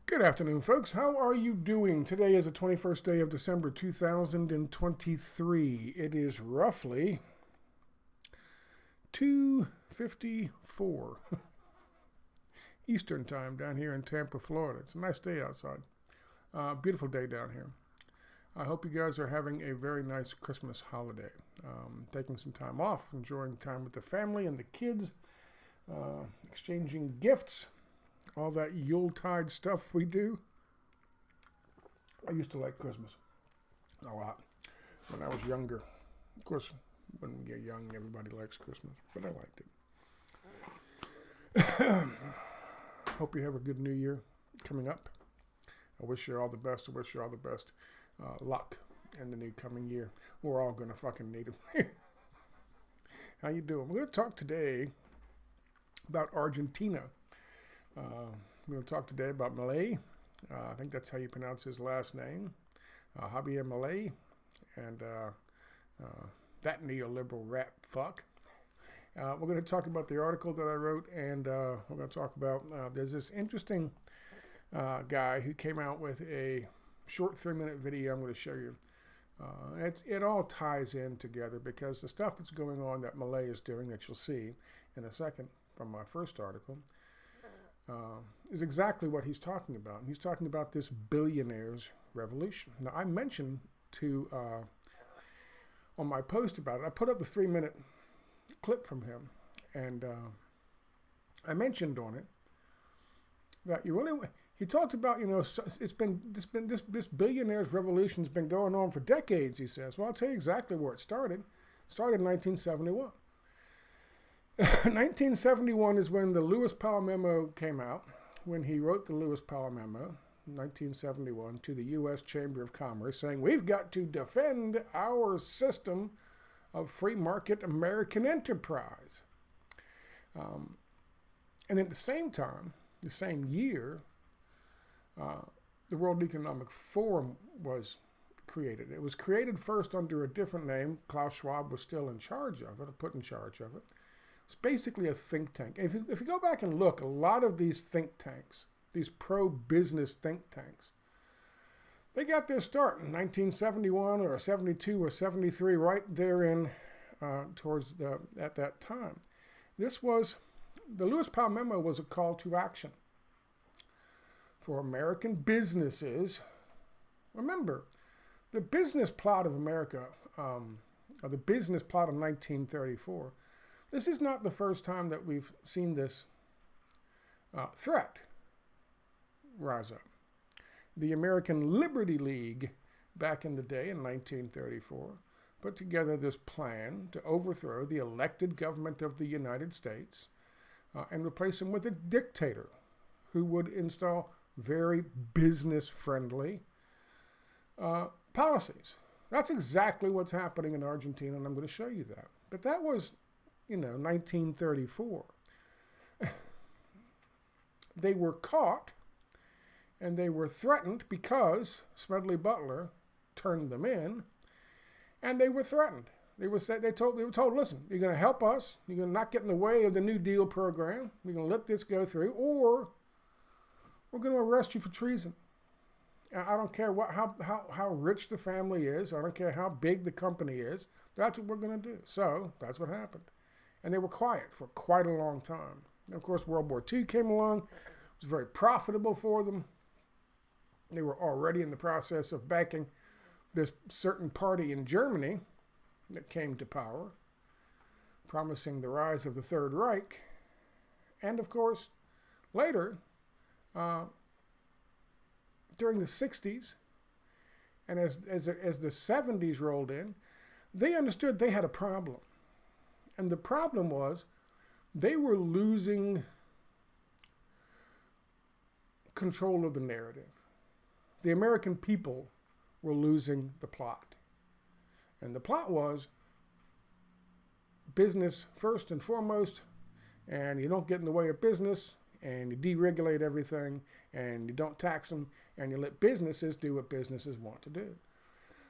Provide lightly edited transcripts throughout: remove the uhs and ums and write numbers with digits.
Good afternoon, folks. How are you doing? Today is the 21st day of December 2023. It is roughly 2:54 Eastern Time down here in Tampa, Florida. It's a nice day outside. Beautiful day down here. I hope you guys are having a very nice Christmas holiday. Taking some time off, enjoying time with the family and the kids, exchanging gifts, all that Yuletide stuff we do. I used to like Christmas a lot when I was younger. Of course, when we get young, everybody likes Christmas, but I liked it. Hope you have a good new year coming up. I wish you all the best. I wish you all the best luck in the new coming year. We're all going to fucking need it. How you doing? We're going to talk today about Argentina. We're going to talk today about Milei. I think that's how you pronounce his last name. Javier Milei. And that neoliberal rat fuck. We're going to talk about the article that I wrote, and we're going to talk about, there's this interesting guy who came out with a short 3-minute video I'm going to show you. It all ties in together because the stuff that's going on that Milei is doing that you'll see in a second from my first article is exactly what he's talking about. And he's talking about this billionaires revolution. Now, I mentioned on my post about it, I put up the 3-minute clip from him, and I mentioned on it that he talked about, this billionaires revolution's been going on for decades, he says. Well, I'll tell you exactly where it started. It started in 1971. 1971 is when the Lewis Powell Memo came out, when he wrote the Lewis Powell Memo, 1971, to the U.S. Chamber of Commerce, saying, we've got to defend our system of free market American enterprise. And at the same time, the same year, the World Economic Forum was created. It was created first under a different name. Klaus Schwab was still in charge of it, or put in charge of it. It's basically a think tank. And if you go back and look, a lot of these think tanks, these pro-business think tanks, they got their start in 1971 or 72 or 73, right there in at that time. The Lewis Powell Memo was a call to action for American businesses. Remember, the business plot of America, or the business plot of 1934, this is not the first time that we've seen this threat rise up. The American Liberty League, back in the day in 1934, put together this plan to overthrow the elected government of the United States and replace him with a dictator who would install very business-friendly policies. That's exactly what's happening in Argentina, and I'm going to show you that. But that was 1934. They were caught and they were threatened because Smedley Butler turned them in, and they were threatened. They were told, listen, you're going to help us, you're going to not get in the way of the New Deal program, we're going to let this go through, or we're going to arrest you for treason. I don't care how rich the family is, I don't care how big the company is, that's what we're going to do. So that's what happened. And they were quiet for quite a long time. And of course, World War II came along. It was very profitable for them. They were already in the process of backing this certain party in Germany that came to power, promising the rise of the Third Reich. And of course, later, during the 60s, and as the 70s rolled in, they understood they had a problem. And the problem was they were losing control of the narrative. The American people were losing the plot. And the plot was business first and foremost, and you don't get in the way of business, and you deregulate everything, and you don't tax them, and you let businesses do what businesses want to do.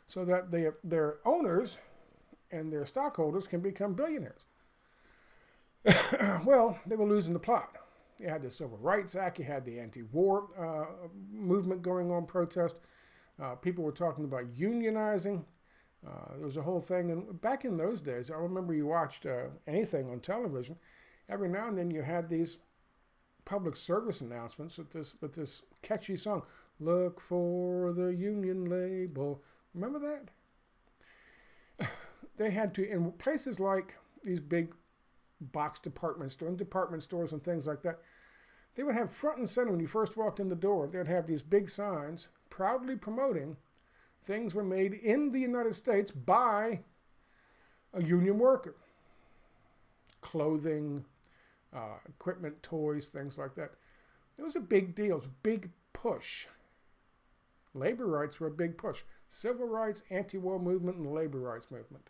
So that their owners and their stockholders can become billionaires. Well, they were losing the plot. You had the Civil Rights Act. You had the anti-war movement going on, protest. People were talking about unionizing. There was a whole thing. And back in those days, I remember you watched anything on television. Every now and then you had these public service announcements with this catchy song, "Look for the union label." Remember that? They had to, in places like these big box department stores and things like that, they would have front and center when you first walked in the door, they'd have these big signs proudly promoting things were made in the United States by a union worker. Clothing, equipment, toys, things like that. It was a big deal. It was a big push. Labor rights were a big push. Civil rights, anti-war movement, and the labor rights movement.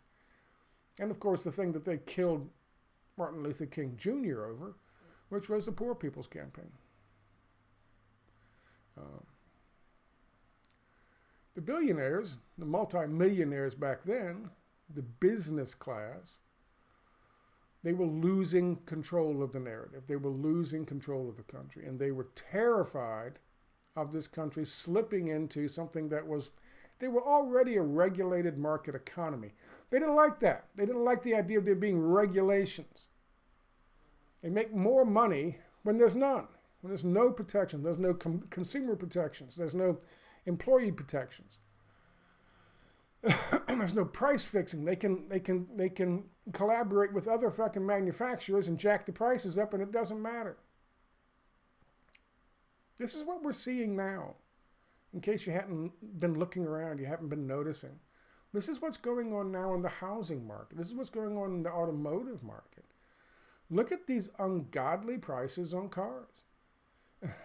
And of course, the thing that they killed Martin Luther King Jr. over, which was the Poor People's Campaign. The billionaires, the multimillionaires back then, the business class, they were losing control of the narrative. They were losing control of the country. And they were terrified of this country slipping into something that was, they were already a regulated market economy. They didn't like that. They didn't like the idea of there being regulations. They make more money when there's none, when there's no protection, there's no consumer protections, there's no employee protections. There's no price fixing. They can collaborate with other fucking manufacturers and jack the prices up, and it doesn't matter. This is what we're seeing now. In case you hadn't been looking around, you haven't been noticing. This is what's going on now in the housing market. This is what's going on in the automotive market. Look at these ungodly prices on cars.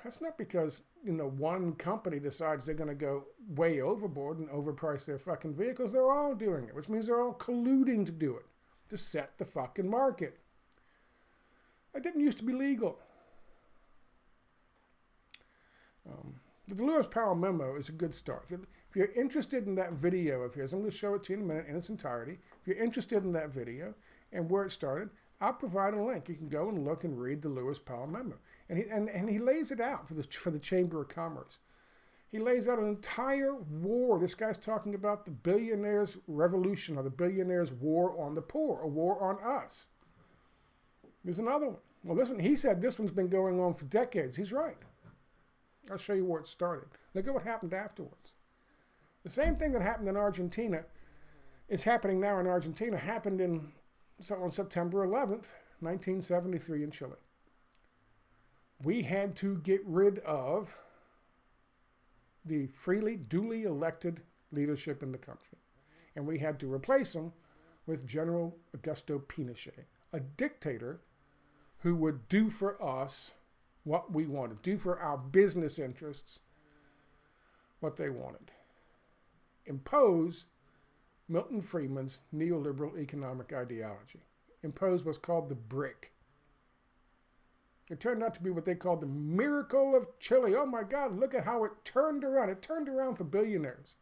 That's not because, one company decides they're going to go way overboard and overprice their fucking vehicles. They're all doing it, which means they're all colluding to do it, to set the fucking market. That didn't used to be legal. The Lewis Powell memo is a good start. If you're interested in that video of his, I'm going to show it to you in a minute in its entirety. If you're interested in that video and where it started, I'll provide a link. You can go and look and read the Lewis Powell memo. And he lays it out for the Chamber of Commerce. He lays out an entire war. This guy's talking about the billionaires' revolution or the billionaires' war on the poor, a war on us. There's another one. Well, this one, he said this one's been going on for decades. He's right. I'll show you where it started. Look at what happened afterwards. The same thing that happened in Argentina is happening now in Argentina, happened on September 11th, 1973 in Chile. We had to get rid of the freely, duly elected leadership in the country. And we had to replace them with General Augusto Pinochet, a dictator who would do for us what we wanted, do for our business interests what they wanted. Impose Milton Friedman's neoliberal economic ideology. Impose what's called the BRIC. It turned out to be what they called the miracle of Chile. Oh my God, look at how it turned around. It turned around for billionaires.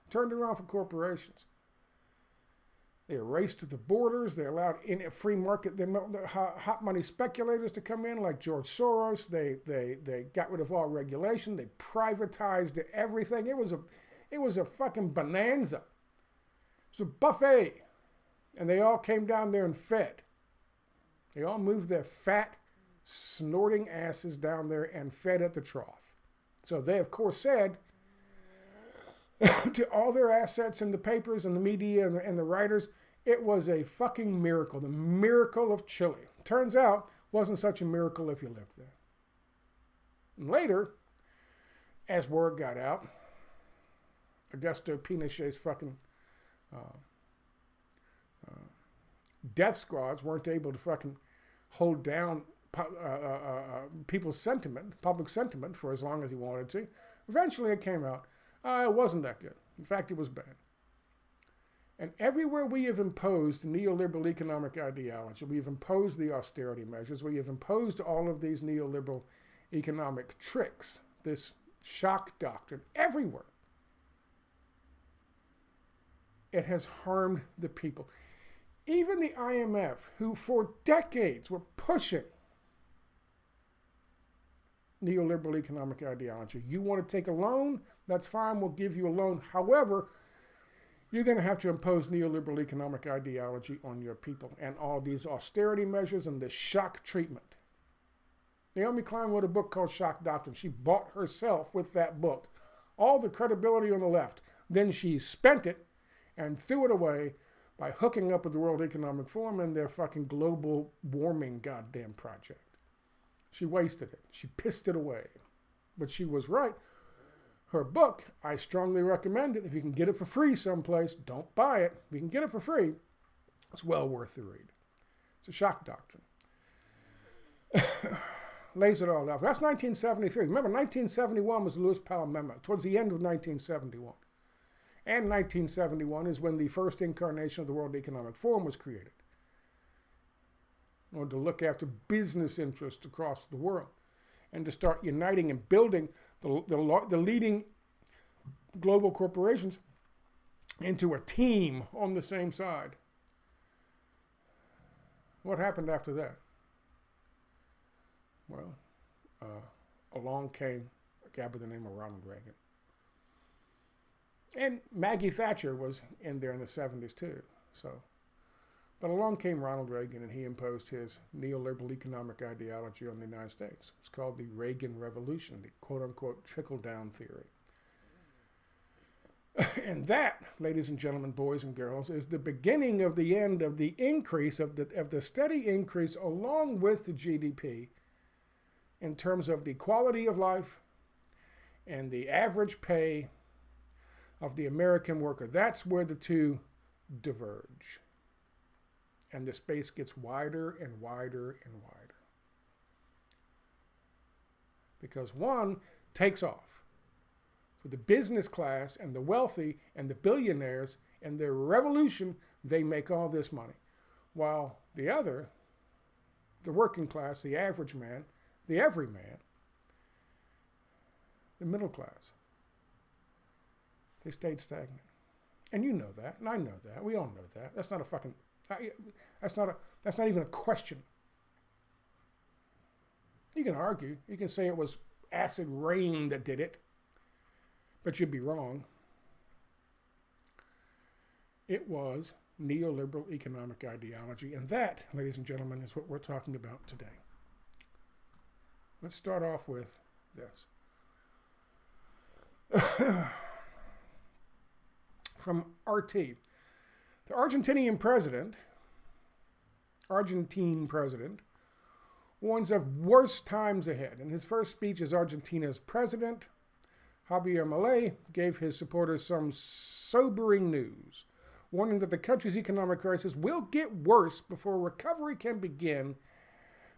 It turned around for corporations. They erased the borders. They allowed in a free market, the hot money speculators to come in like George Soros. They got rid of all regulation. They privatized everything. It was a fucking bonanza. It was a buffet. And they all came down there and fed. They all moved their fat, snorting asses down there and fed at the trough. So they, of course, said to all their assets in the papers and the media and the writers, it was a fucking miracle, the miracle of Chile. Turns out, wasn't such a miracle if you lived there. And later, as word got out, Augusto Pinochet's fucking death squads weren't able to fucking hold down people's sentiment, public sentiment, for as long as he wanted to. Eventually it came out, it wasn't that good. In fact, it was bad. And everywhere we have imposed neoliberal economic ideology, we have imposed the austerity measures, we have imposed all of these neoliberal economic tricks, this shock doctrine, everywhere. It has harmed the people. Even the IMF, who for decades were pushing neoliberal economic ideology. You want to take a loan? That's fine. We'll give you a loan. However, you're going to have to impose neoliberal economic ideology on your people and all these austerity measures and the shock treatment. Naomi Klein wrote a book called Shock Doctrine. She bought herself with that book all the credibility on the left. Then she spent it and threw it away by hooking up with the World Economic Forum and their fucking global warming goddamn project. She wasted it. She pissed it away. But she was right. Her book, I strongly recommend it. If you can get it for free someplace, don't buy it. If you can get it for free, it's well worth the read. It's a shock doctrine. Lays it all out. That's 1973. Remember, 1971 was the Lewis Powell Memo, towards the end of 1971. And 1971 is when the first incarnation of the World Economic Forum was created, in order to look after business interests across the world and to start uniting and building the leading global corporations into a team on the same side. What happened after that? Well, along came a guy by the name of Ronald Reagan. And Maggie Thatcher was in there in the 70s too. But along came Ronald Reagan and he imposed his neoliberal economic ideology on the United States. It's called the Reagan Revolution, the quote-unquote trickle-down theory. And that, ladies and gentlemen, boys and girls, is the beginning of the end of the increase, of the steady increase along with the GDP in terms of the quality of life and the average pay of the American worker. That's where the two diverge. And the space gets wider and wider and wider. Because one takes off. For the business class and the wealthy and the billionaires and their revolution, they make all this money. While the other, the working class, the average man, the everyman, the middle class, they stayed stagnant. And you know that, and I know that. We all know that. That's not a fucking, that's not even a question. You can argue. You can say it was acid rain that did it, but you'd be wrong. It was neoliberal economic ideology, and that, ladies and gentlemen, is what we're talking about today. Let's start off with this. From RT. The Argentine president warns of worse times ahead. In his first speech as Argentina's president, Javier Milei gave his supporters some sobering news, warning that the country's economic crisis will get worse before recovery can begin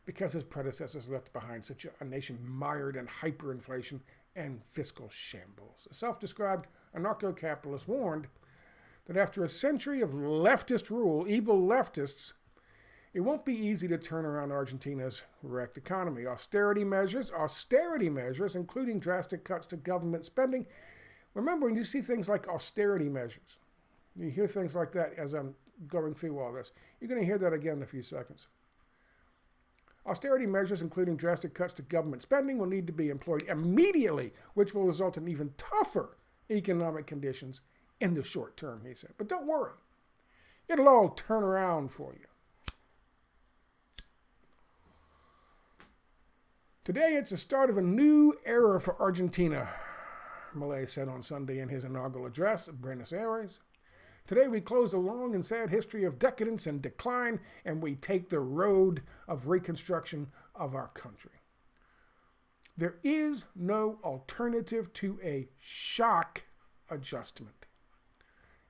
because his predecessors left behind such a nation mired in hyperinflation and fiscal shambles. A self-described anarcho-capitalist warned that after a century of leftist rule, evil leftists, it won't be easy to turn around Argentina's wrecked economy. Austerity measures, including drastic cuts to government spending. Remember, when you see things like austerity measures, you hear things like that as I'm going through all this. You're going to hear that again in a few seconds. Austerity measures, including drastic cuts to government spending, will need to be employed immediately, which will result in even tougher economic conditions in the short term, he said. But don't worry. It'll all turn around for you. Today, it's the start of a new era for Argentina, Milei said on Sunday in his inaugural address at Buenos Aires. Today, we close a long and sad history of decadence and decline, and we take the road of reconstruction of our country. There is no alternative to a shock adjustment.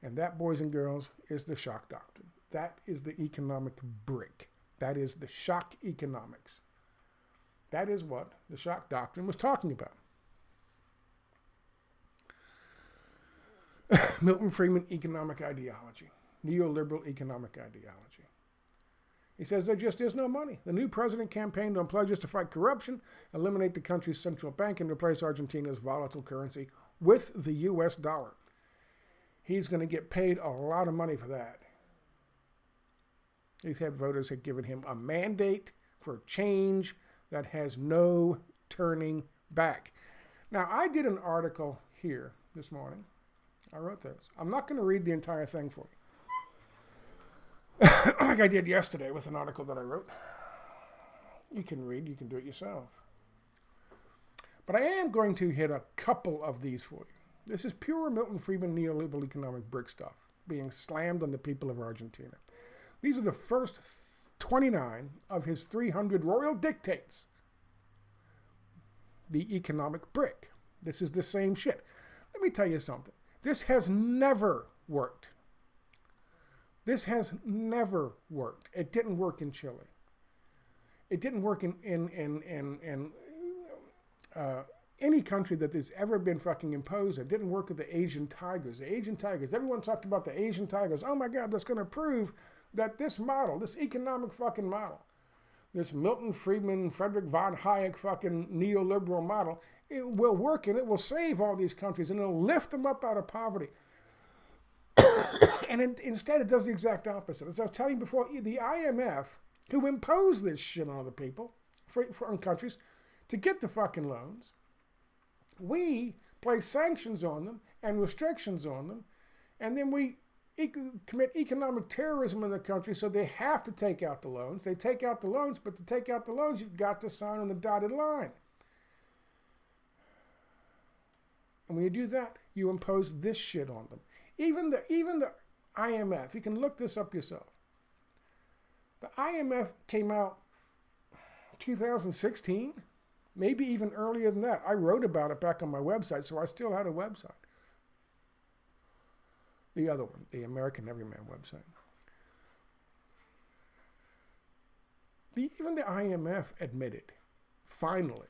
And that, boys and girls, is the shock doctrine. That is the economic brick. That is the shock economics. That is what the shock doctrine was talking about. Milton Friedman economic ideology, neoliberal economic ideology. He says there just is no money. The new president campaigned on pledges to fight corruption, eliminate the country's central bank, and replace Argentina's volatile currency with the U.S. dollar. He's going to get paid a lot of money for that. These voters had given him a mandate for change that has no turning back. Now, I did an article here this morning. I wrote this. I'm not going to read the entire thing for you. Like I did yesterday with an article that I wrote. You can read, you can do it yourself. But I am going to hit a couple of these for you. This is pure Milton Friedman neoliberal economic brick stuff being slammed on the people of Argentina. These are the first 29 of his 300 royal dictates. The economic brick. This is the same shit. Let me tell you something. This has never worked. This has never worked. It didn't work in Chile. It didn't work in any country that has ever been fucking imposed. It didn't work with the Asian tigers. The Asian tigers, everyone talked about the Asian tigers. Oh my God, that's going to prove that this model, this economic fucking model, this Milton Friedman, Frederick von Hayek fucking neoliberal model, it will work and it will save all these countries and it'll lift them up out of poverty. And instead it does the exact opposite. As I was telling you before, the IMF, who imposed this shit on other people, on countries, to get the fucking loans, we place sanctions on them and restrictions on them, and then we commit economic terrorism in the country, so they have to take out the loans. They take out the loans, but to take out the loans, you've got to sign on the dotted line. And when you do that, you impose this shit on them. Even the IMF, you can look this up yourself. The IMF came out 2016, maybe even earlier than that. I wrote about it back on my website, so I still had a website. The other one, the American Everyman website. Even the IMF admitted, finally,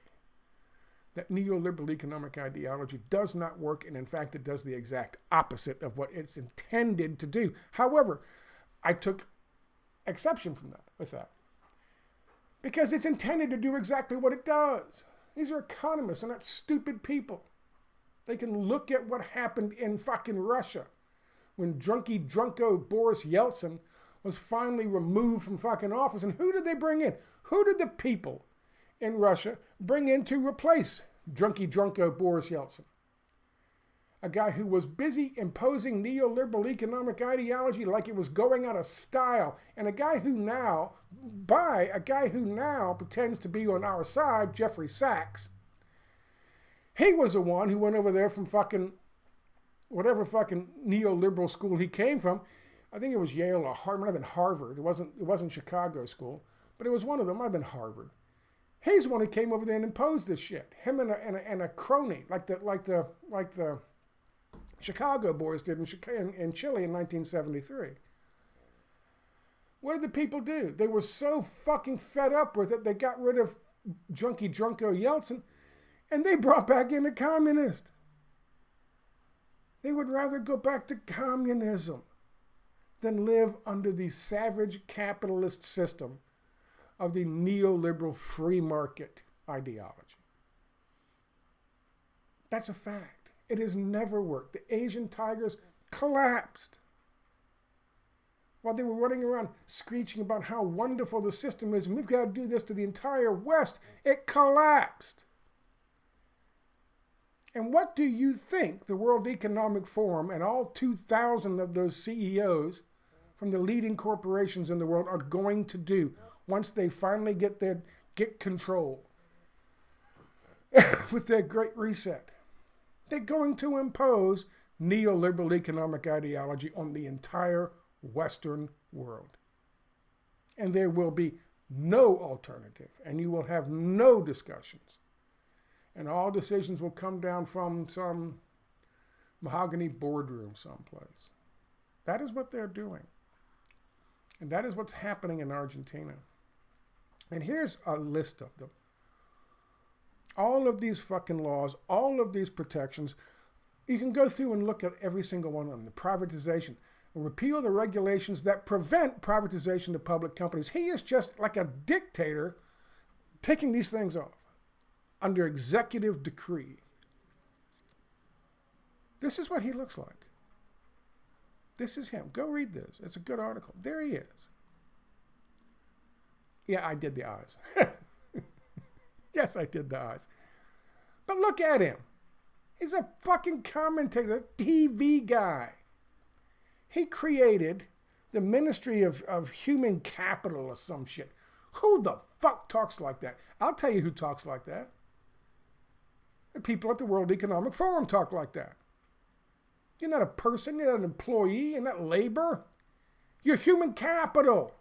that neoliberal economic ideology does not work, and in fact, it does the exact opposite of what it's intended to do. However, I took exception with that. Because it's intended to do exactly what it does. These are economists, they're not stupid people. They can look at what happened in fucking Russia when drunko Boris Yeltsin was finally removed from fucking office. And who did they bring in? Who did the people in Russia bring in to replace drunko Boris Yeltsin? A guy who was busy imposing neoliberal economic ideology like it was going out of style. And a guy who now pretends to be on our side, Jeffrey Sachs. He was the one who went over there from fucking whatever fucking neoliberal school he came from. I think it was Yale or Harvard. It might have been Harvard. It wasn't Chicago school, but it was one of them. It might have been Harvard. He's the one who came over there and imposed this shit. Him and a crony, like the Chicago boys did in Chile in 1973. What did the people do? They were so fucking fed up with it, they got rid of drunko Yeltsin, and they brought back in the communist. They would rather go back to communism than live under the savage capitalist system of the neoliberal free market ideology. That's a fact. It has never worked. The Asian tigers collapsed while they were running around screeching about how wonderful the system is and we've got to do this to the entire West. It collapsed. And what do you think the World Economic Forum and all 2,000 of those CEOs from the leading corporations in the world are going to do once they finally get control with their great reset? They're going to impose neoliberal economic ideology on the entire Western world. And there will be no alternative, and you will have no discussions. And all decisions will come down from some mahogany boardroom someplace. That is what they're doing. And that is what's happening in Argentina. And here's a list of them. All of these fucking laws, all of these protections, you can go through and look at every single one of them. The privatization, and repeal the regulations that prevent privatization of public companies. He is just like a dictator taking these things off under executive decree. This is what he looks like. This is him. Go read this. It's a good article. There he is. Yeah, I did the eyes. Yes, I did the eyes. But look at him. He's a fucking commentator, TV guy. He created the Ministry of Human Capital or some shit. Who the fuck talks like that? I'll tell you who talks like that. The people at the World Economic Forum talk like that. You're not a person, you're not an employee, you're not labor. You're human capital.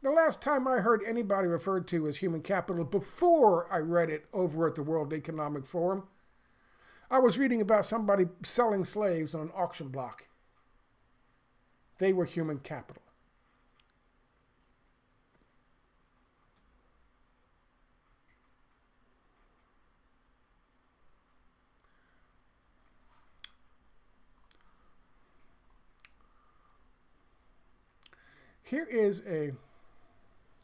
The last time I heard anybody referred to as human capital before I read it over at the World Economic Forum, I was reading about somebody selling slaves on an auction block. They were human capital. Here is a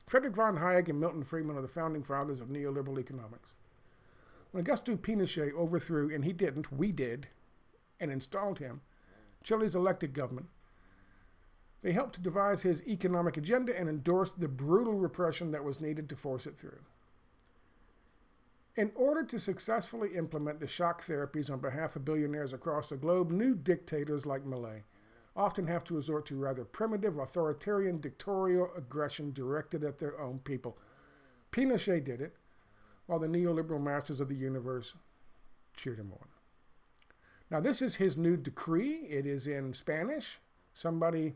Frederick von Hayek and Milton Friedman are the founding fathers of neoliberal economics. When Augusto Pinochet overthrew, and he didn't, we did, and installed him, Chile's elected government, they helped to devise his economic agenda and endorsed the brutal repression that was needed to force it through. In order to successfully implement the shock therapies on behalf of billionaires across the globe, new dictators like Milei often have to resort to rather primitive, authoritarian, dictatorial aggression directed at their own people. Pinochet did it, while the neoliberal masters of the universe cheered him on. Now, this is his new decree. It is in Spanish. Somebody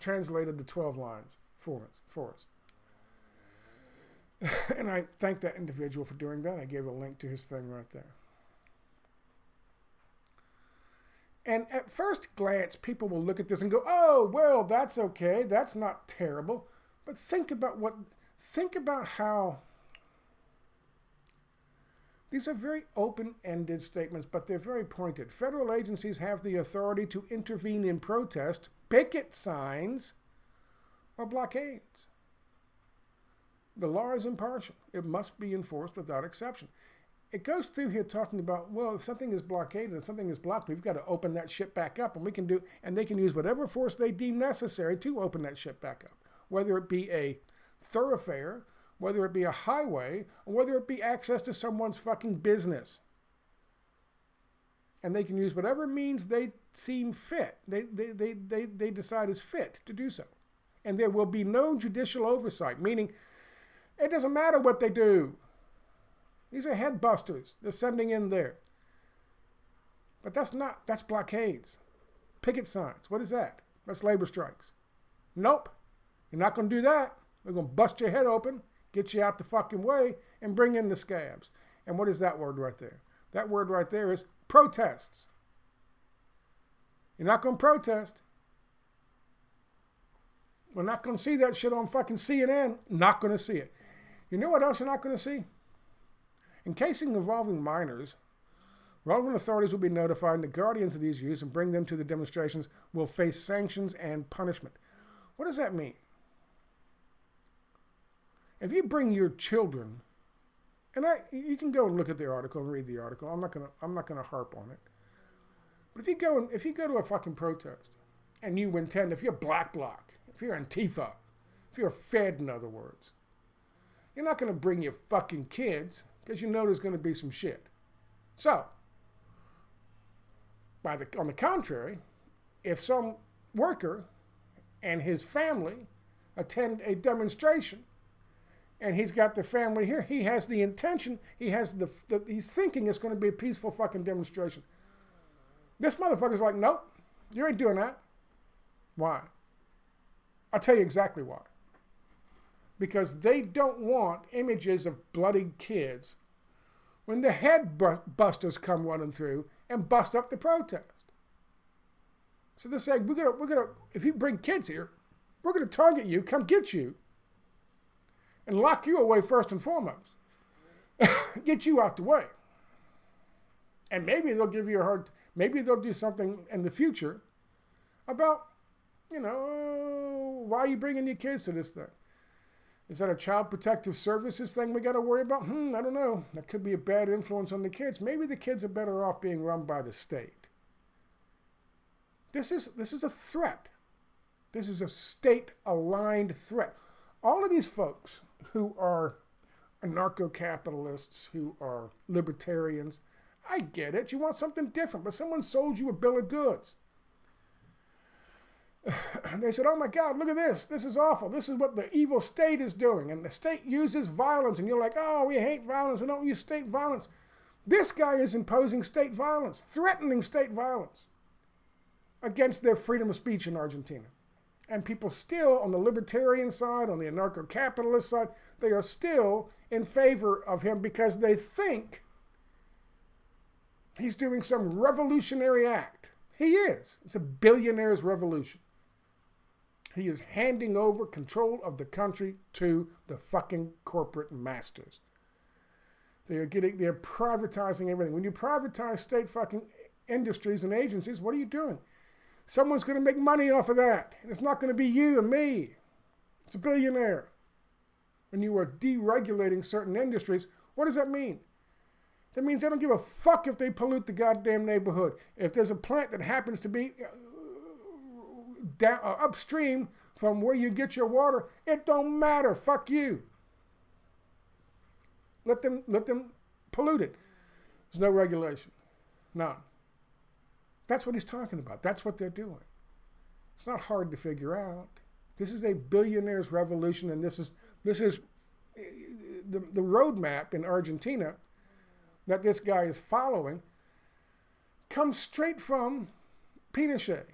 translated the 12 lines for us. And I thank that individual for doing that. I gave a link to his thing right there. And at first glance, people will look at this and go, oh, well, that's okay. That's not terrible. But think about how these are very open-ended statements, but they're very pointed. Federal agencies have the authority to intervene in protest, picket signs, or blockades. The law is impartial. It must be enforced without exception. It goes through here talking about, well, if something is blockaded and something is blocked, we've got to open that shit back up, and they can use whatever force they deem necessary to open that shit back up, whether it be a thoroughfare, whether it be a highway, or whether it be access to someone's fucking business. And they can use whatever means they seem fit, they decide is fit to do so. And there will be no judicial oversight, meaning it doesn't matter what they do. These are head busters they're sending in there. But that's blockades. Picket signs, what is that? That's labor strikes. Nope, you're not going to do that. We're going to bust your head open, get you out the fucking way, and bring in the scabs. And what is that word right there? That word right there is protests. You're not going to protest. We're not going to see that shit on fucking CNN. Not going to see it. You know what else you're not going to see? In cases involving minors, relevant authorities will be notified, and the guardians of these youths and bring them to the demonstrations will face sanctions and punishment. What does that mean? If you bring your children, and you can go and look at the article and read the article. I'm not gonna harp on it. But if you go to a fucking protest, and you intend, if you're Black Bloc, if you're Antifa, if you're Fed, in other words, you're not gonna bring your fucking kids, because you know there's going to be some shit. So, on the contrary, if some worker and his family attend a demonstration, and he's got the family here, he has the intention, he's thinking it's going to be a peaceful fucking demonstration. This motherfucker's like, nope, you ain't doing that. Why? I'll tell you exactly why. Because they don't want images of bloodied kids when the head busters come running through and bust up the protest. So they're saying, we're gonna, if you bring kids here, we're gonna target you, come get you, and lock you away first and foremost. Get you out the way. And maybe they'll give you maybe they'll do something in the future about, why are you bringing your kids to this thing? Is that a child protective services thing we got to worry about? I don't know. That could be a bad influence on the kids. Maybe the kids are better off being run by the state. This is a threat. This is a state-aligned threat. All of these folks who are anarcho-capitalists, who are libertarians, I get it. You want something different, but someone sold you a bill of goods. They said, oh my God, look at this. This is awful. This is what the evil state is doing. And the state uses violence. And you're like, oh, we hate violence. We don't use state violence. This guy is imposing state violence, threatening state violence against their freedom of speech in Argentina. And people still, on the libertarian side, on the anarcho-capitalist side, they are still in favor of him because they think he's doing some revolutionary act. He is. It's a billionaire's revolution. He is handing over control of the country to the fucking corporate masters. They're privatizing everything. When you privatize state fucking industries and agencies, what are you doing? Someone's going to make money off of that. And it's not going to be you and me. It's a billionaire. When you are deregulating certain industries, what does that mean? That means they don't give a fuck if they pollute the goddamn neighborhood. If there's a plant that happens to be upstream from where you get your water, it don't matter. Fuck you. Let them pollute it. There's no regulation. None. That's what he's talking about. That's what they're doing. It's not hard to figure out. This is a billionaire's revolution, and this is the roadmap in Argentina that this guy is following comes straight from Pinochet.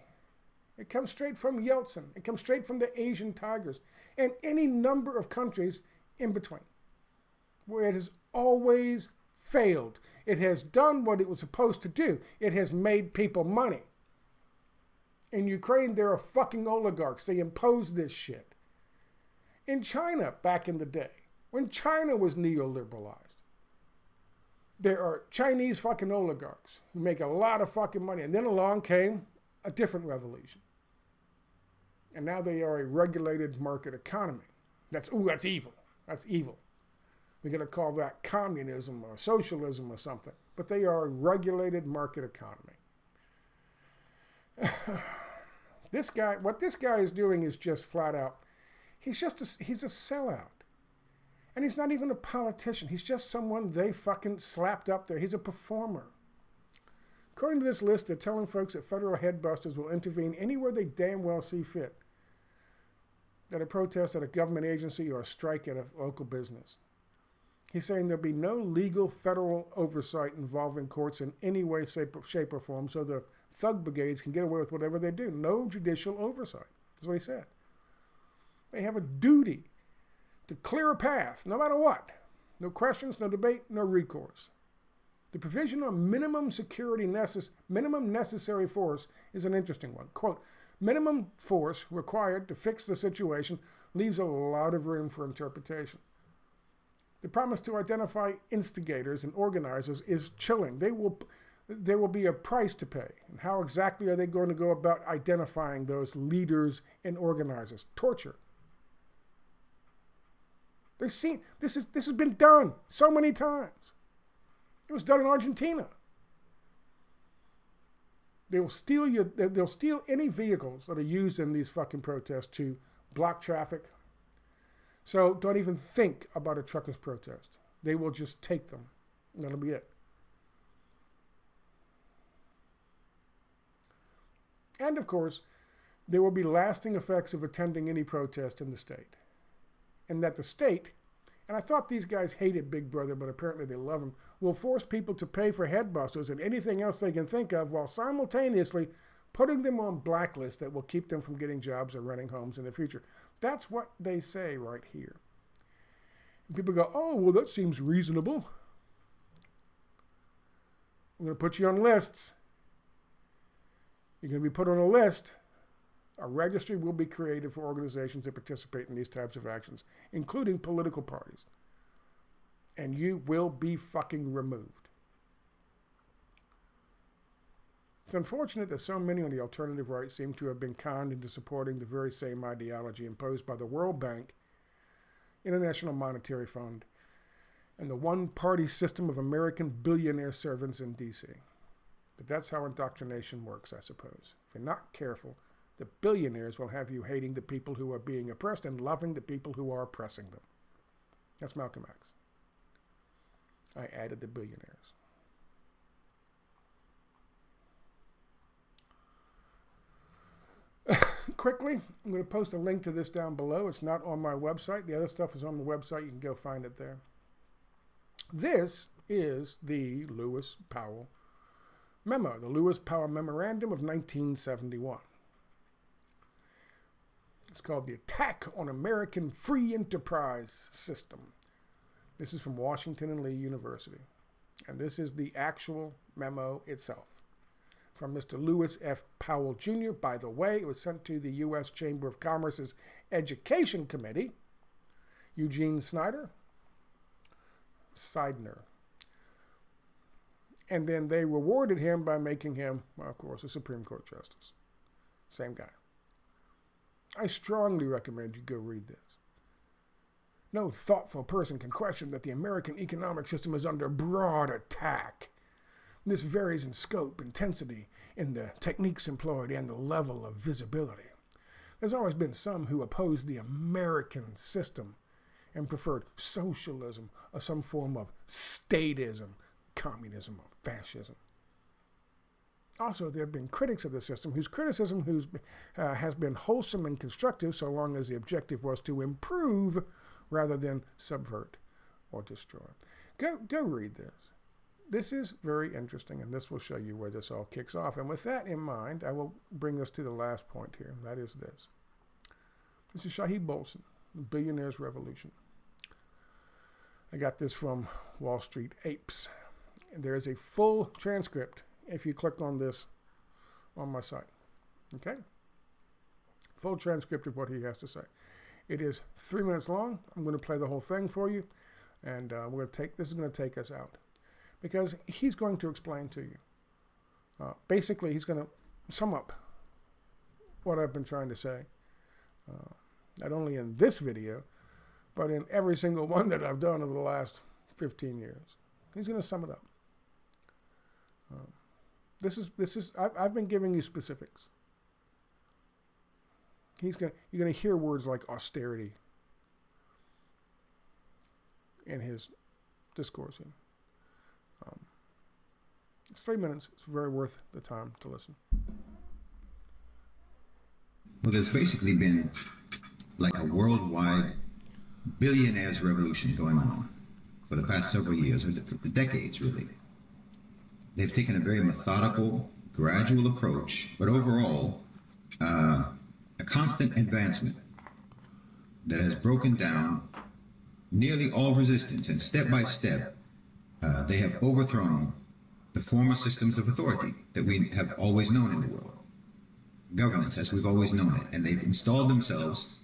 It comes straight from Yeltsin. It comes straight from the Asian tigers and any number of countries in between where it has always failed. It has done what it was supposed to do. It has made people money. In Ukraine, there are fucking oligarchs. They impose this shit. In China, back in the day, when China was neoliberalized, there are Chinese fucking oligarchs who make a lot of fucking money. And then along came a different revolution. And now they are a regulated market economy. That's evil. That's evil. We're going to call that communism or socialism or something. But they are a regulated market economy. What this guy is doing is just flat out, he's a sellout. And he's not even a politician. He's just someone they fucking slapped up there. He's a performer. According to this list, they're telling folks that federal headbusters will intervene anywhere they damn well see fit. At a protest at a government agency or a strike at a local business. He's saying there'll be no legal federal oversight involving courts in any way, shape, or form, so the thug brigades can get away with whatever they do. No judicial oversight. That's what he said. They have a duty to clear a path, no matter what. No questions, no debate, no recourse. The provision of minimum necessary force is an interesting one. Quote, minimum force required to fix the situation leaves a lot of room for interpretation. The promise to identify instigators and organizers is chilling. There will be a price to pay. And how exactly are they going to go about identifying those leaders and organizers? Torture. They've seen this has been done so many times. It was done in Argentina. They'll steal any vehicles that are used in these fucking protests to block traffic. So don't even think about a truckers' protest. They will just take them. And that'll be it. And of course, there will be lasting effects of attending any protest in the state. And that the state, and I thought these guys hated Big Brother, but apparently they love him, will force people to pay for headbusters and anything else they can think of while simultaneously putting them on blacklists that will keep them from getting jobs or renting homes in the future. That's what they say right here. And people go, oh, well, that seems reasonable. We're going to put you on lists. You're going to be put on a list. A registry will be created for organizations that participate in these types of actions, including political parties. And you will be fucking removed. It's unfortunate that so many on the alternative right seem to have been conned into supporting the very same ideology imposed by the World Bank, International Monetary Fund, and the one-party system of American billionaire servants in D.C. But that's how indoctrination works, I suppose. If you're not careful, The billionaires will have you hating the people who are being oppressed and loving the people who are oppressing them. That's Malcolm X. I added the billionaires. Quickly, I'm going to post a link to this down below. It's not on my website. The other stuff is on the website. You can go find it there. This is the Lewis Powell memo, the Lewis Powell Memorandum of 1971. It's called The Attack on American Free Enterprise System. This is from Washington and Lee University. And this is the actual memo itself. From Mr. Lewis F. Powell, Jr. By the way, it was sent to the U.S. Chamber of Commerce's Education Committee. Eugene Seidner. And then they rewarded him by making him, well, of course, a Supreme Court Justice. Same guy. I strongly recommend you go read this. No thoughtful person can question that the American economic system is under broad attack. This varies in scope, intensity, in the techniques employed, and the level of visibility. There's always been some who opposed the American system and preferred socialism or some form of statism, communism, or fascism. Also, there have been critics of the system whose criticism has been wholesome and constructive so long as the objective was to improve rather than subvert or destroy. Go read this. This is very interesting, and this will show you where this all kicks off. And with that in mind, I will bring us to the last point here, and that is this. This is Shahid Bolsen, Billionaires Revolution. I got this from Wall Street Apes. And there is a full transcript if you click on this on my site. Okay? Full transcript of what he has to say. It is 3 minutes long. I'm going to play the whole thing for you, and this is going to take us out. Because he's going to explain to you. Basically, he's going to sum up what I've been trying to say. Not only in this video, but in every single one that I've done over the last 15 years. He's going to sum it up. I've been giving you specifics. You're going to hear words like austerity in his discourse here. It's 3 minutes. It's very worth the time to listen. Well, there's basically been like a worldwide billionaires revolution going on for the past several years, or for decades, really. They've taken a very methodical, gradual approach, but overall, a constant advancement that has broken down nearly all resistance, and step by step, they have overthrown the former systems of authority that we have always known in the world. Governance, as we've always known it. And they've installed themselves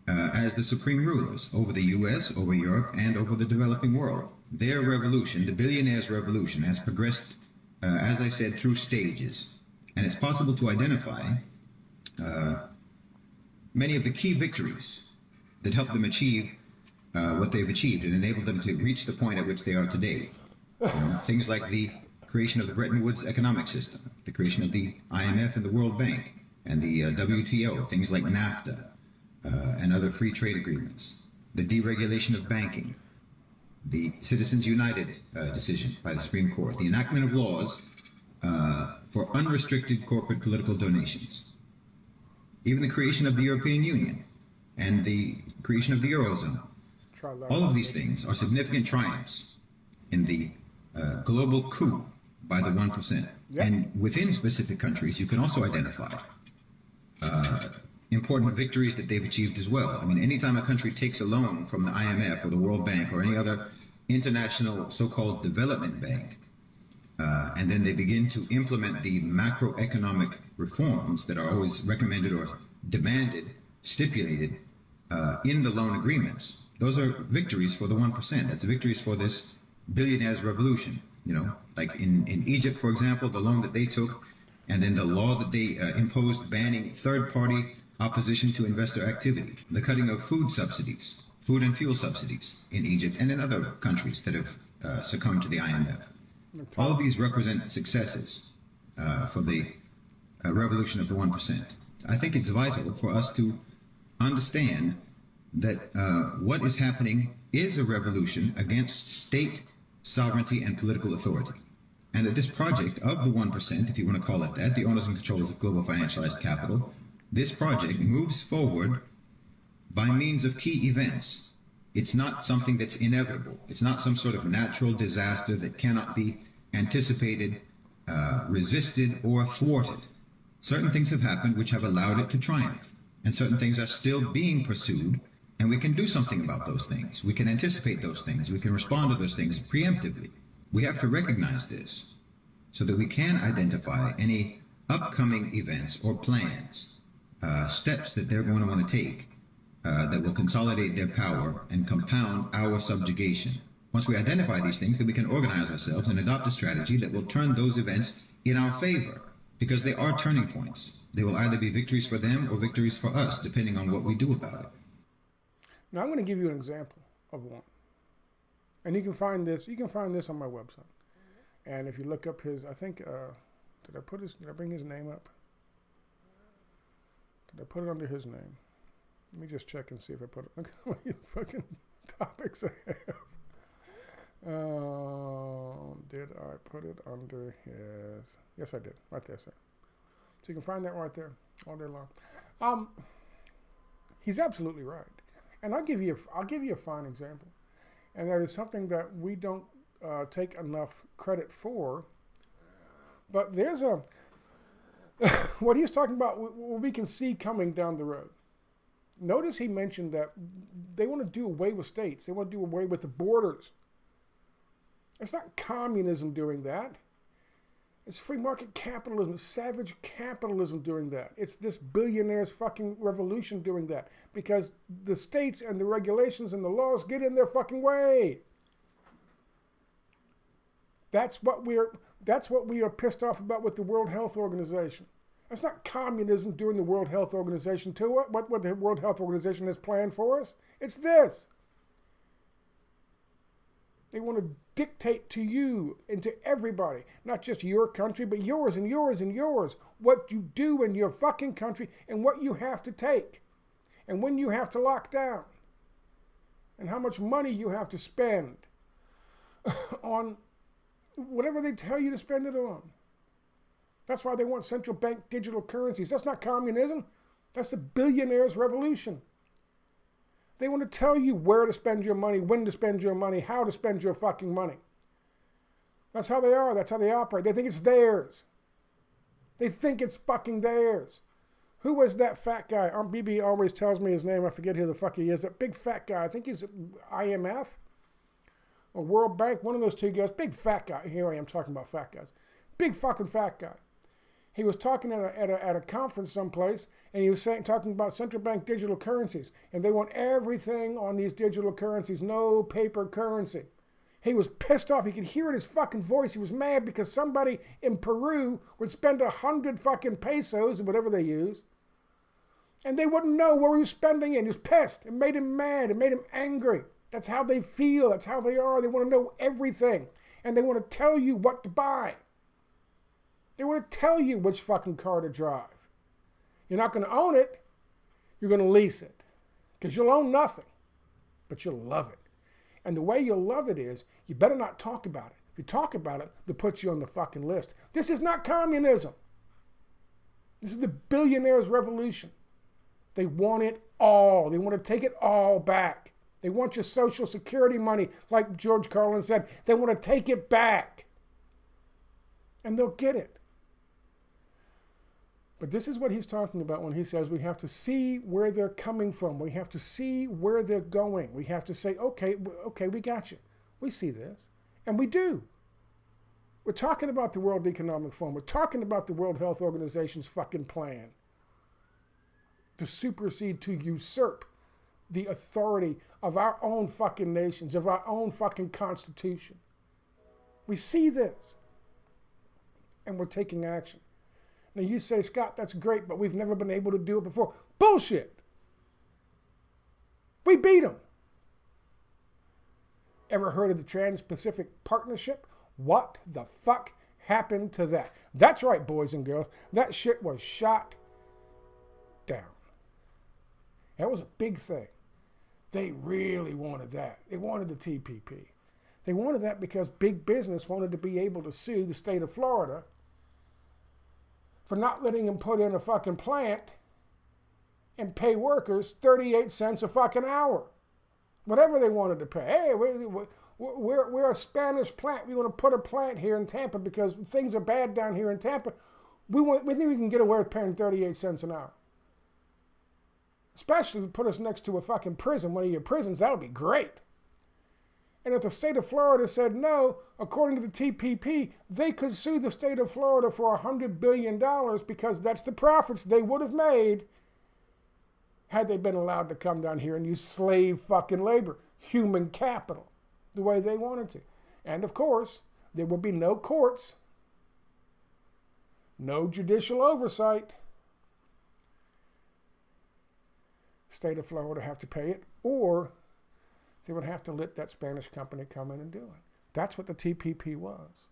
as the supreme rulers over the U.S., over Europe, and over the developing world. Their revolution, the billionaires' revolution, has progressed, as I said, through stages. And it's possible to identify many of the key victories that helped them achieve what they've achieved and enabled them to reach the point at which they are today. Things like the creation of the Bretton Woods economic system, the creation of the IMF and the World Bank, and the WTO, things like NAFTA and other free trade agreements, the deregulation of banking, the Citizens United decision by the Supreme Court, the enactment of laws for unrestricted corporate political donations, even the creation of the European Union and the creation of the Eurozone. All of these things are significant triumphs in the global coup by the 1%. Yep. And within specific countries, you can also identify important victories that they've achieved as well. I mean, anytime a country takes a loan from the IMF or the World Bank or any other international so-called development bank, and then they begin to implement the macroeconomic reforms that are always recommended or demanded, stipulated in the loan agreements, those are victories for the 1%. That's victories for this billionaires revolution. Like in Egypt, for example, the loan that they took, and then the law that they imposed banning third-party opposition to investor activity, the cutting of food subsidies, food and fuel subsidies in Egypt and in other countries that have succumbed to the IMF. All of these represent successes for the revolution of the 1%. I think it's vital for us to understand that what is happening is a revolution against state sovereignty and political authority. And that this project of the 1%, if you want to call it that, the owners and controllers of global financialized capital, this project moves forward by means of key events. It's not something that's inevitable. It's not some sort of natural disaster that cannot be anticipated, resisted, or thwarted. Certain things have happened which have allowed it to triumph, and certain things are still being pursued, and we can do something about those things. We can anticipate those things. We can respond to those things preemptively. We have to recognize this so that we can identify any upcoming events or plans, steps that they're going to want to take that will consolidate their power and compound our subjugation. Once we identify these things, then we can organize ourselves and adopt a strategy that will turn those events in our favor, because they are turning points. They will either be victories for them or victories for us, depending on what we do about it. Now I'm going to give you an example of one. And you can find this on my website. And if you look up his, I think, did I bring his name up? Did I put it under his name? Let me just check and see if I put it. Look how many fucking topics I have. Did I put it under his? Yes, I did. Right there, sir. So you can find that right there all day long. He's absolutely right. And I'll give you a fine example. And that is something that we don't take enough credit for. But there's what he was talking about, what we can see coming down the road. Notice he mentioned that they want to do away with states. They want to do away with the borders. It's not communism doing that. It's free market capitalism, it's savage capitalism doing that. It's this billionaires fucking revolution doing that. Because the states and the regulations and the laws get in their fucking way. That's what we are pissed off about with the World Health Organization. That's not communism doing the World Health Organization to what the World Health Organization has planned for us. It's this. They want to dictate to you and to everybody, not just your country, but yours and yours and yours, what you do in your fucking country and what you have to take and when you have to lock down and how much money you have to spend on whatever they tell you to spend it on. That's why they want central bank digital currencies. That's not communism. That's the billionaires' revolution. They want to tell you where to spend your money, when to spend your money, how to spend your fucking money. That's how they are. That's how they operate. They think it's theirs. They think it's fucking theirs. Who was that fat guy? BB always tells me his name. I forget who the fuck he is. That big fat guy. I think he's IMF or World Bank. One of those two guys. Big fat guy. Here I am talking about fat guys. Big fucking fat guy. He was talking at a conference someplace, and he was talking about central bank digital currencies, and they want everything on these digital currencies, no paper currency. He was pissed off. He could hear it in his fucking voice. He was mad because somebody in Peru would spend 100 fucking pesos, or whatever they use, and they wouldn't know where he was spending it. He was pissed. It made him mad. It made him angry. That's how they feel. That's how they are. They want to know everything, and they want to tell you what to buy. They want to tell you which fucking car to drive. You're not going to own it. You're going to lease it. Because you'll own nothing. But you'll love it. And the way you'll love it is, you better not talk about it. If you talk about it, they'll put you on the fucking list. This is not communism. This is the billionaires' revolution. They want it all. They want to take it all back. They want your Social Security money, like George Carlin said. They want to take it back. And they'll get it. But this is what he's talking about when he says we have to see where they're coming from. We have to see where they're going. We have to say, okay, we got you. We see this. And we do. We're talking about the World Economic Forum. We're talking about the World Health Organization's fucking plan to supersede, to usurp the authority of our own fucking nations, of our own fucking constitution. We see this. And we're taking action. Now you say, Scott, that's great, but we've never been able to do it before. Bullshit. We beat them. Ever heard of the Trans-Pacific Partnership? What the fuck happened to that? That's right, boys and girls. That shit was shot That was a big thing. They really wanted that. They wanted the TPP. They wanted that because big business wanted to be able to sue the state of Florida for not letting them put in a fucking plant and pay workers 38 cents a fucking hour. Whatever they wanted to pay. Hey, we're a Spanish plant. We want to put a plant here in Tampa because things are bad down here in Tampa. We think we can get away with paying 38 cents an hour. Especially if you put us next to a fucking prison, one of your prisons, that would be great. And if the state of Florida said no, according to the TPP, they could sue the state of Florida for $100 billion because that's the profits they would have made had they been allowed to come down here and use slave fucking labor, human capital, the way they wanted to. And of course, there would be no courts, no judicial oversight. State of Florida have to pay it, or they would have to let that Spanish company come in and do it. That's what the TPP was.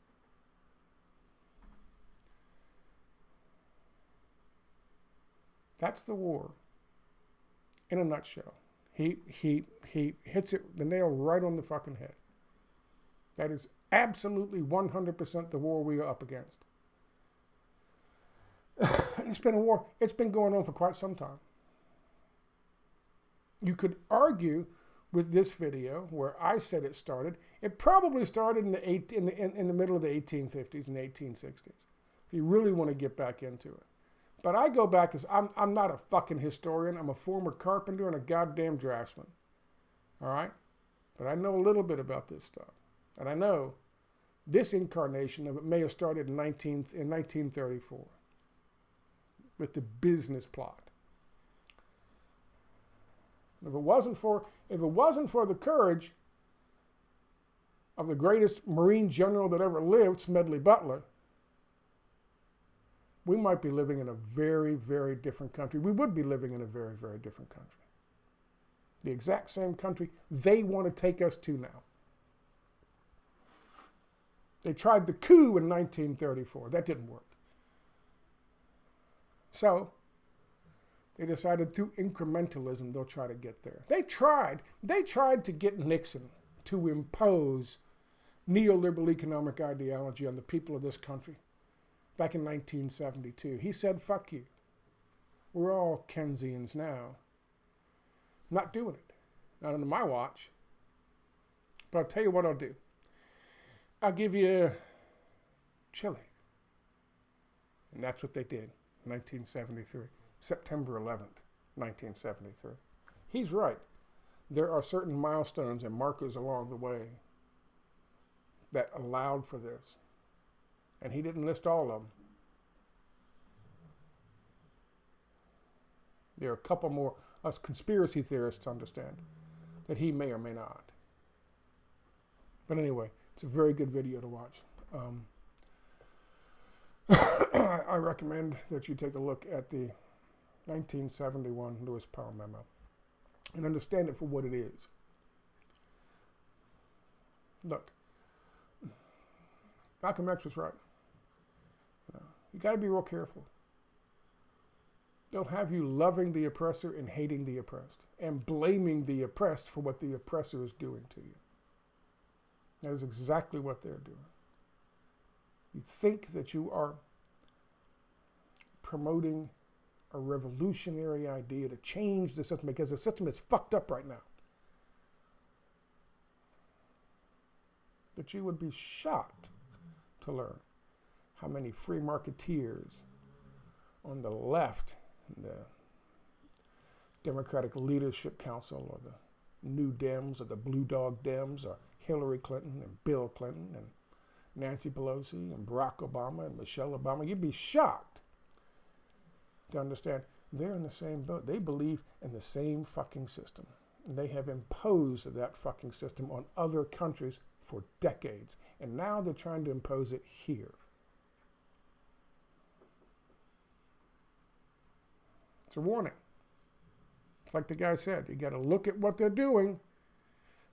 That's the war in a nutshell. He hits it, the nail right on the fucking head. That is absolutely 100% the war we are up against. It's been a war. It's been going on for quite some time. You could argue with this video where I said it started. It probably started in the middle of the 1850s and 1860s. If you really want to get back into it. But I go back as I'm not a fucking historian. I'm a former carpenter and a goddamn draftsman. All right? But I know a little bit about this stuff. And I know this incarnation of it may have started in 1934 with the business plot. If it wasn't for the courage of the greatest Marine general that ever lived, Smedley Butler, we might be living in a very, very different country. We would be living in a very, very different country. The exact same country they want to take us to now. They tried the coup in 1934. That didn't work. So they decided through incrementalism they'll try to get there. They tried to get Nixon to impose neoliberal economic ideology on the people of this country back in 1972. He said, fuck you. We're all Keynesians now. Not doing it. Not under my watch. But I'll tell you what I'll do. I'll give you Chile. And that's what they did in 1973. September 11th, 1973. He's right. There are certain milestones and markers along the way that allowed for this. And he didn't list all of them. There are a couple more us conspiracy theorists understand that he may or may not. But anyway, it's a very good video to watch. I recommend that you take a look at the 1971 Lewis Powell memo and understand it for what it is. Look, Malcolm X was right. You got to be real careful. They'll have you loving the oppressor and hating the oppressed and blaming the oppressed for what the oppressor is doing to you. That is exactly what they're doing. You think that you are promoting a revolutionary idea to change the system because the system is fucked up right now. But you would be shocked to learn how many free marketeers on the left, in the Democratic Leadership Council or the New Dems or the Blue Dog Dems or Hillary Clinton and Bill Clinton and Nancy Pelosi and Barack Obama and Michelle Obama. You'd be shocked to understand they're in the same boat. They believe in the same fucking system. And they have imposed that fucking system on other countries for decades. And now they're trying to impose it here. It's a warning. It's like the guy said, you got to look at what they're doing,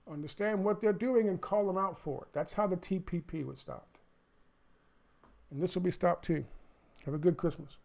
understand what they're doing, and call them out for it. That's how the TPP was stopped. And this will be stopped too. Have a good Christmas.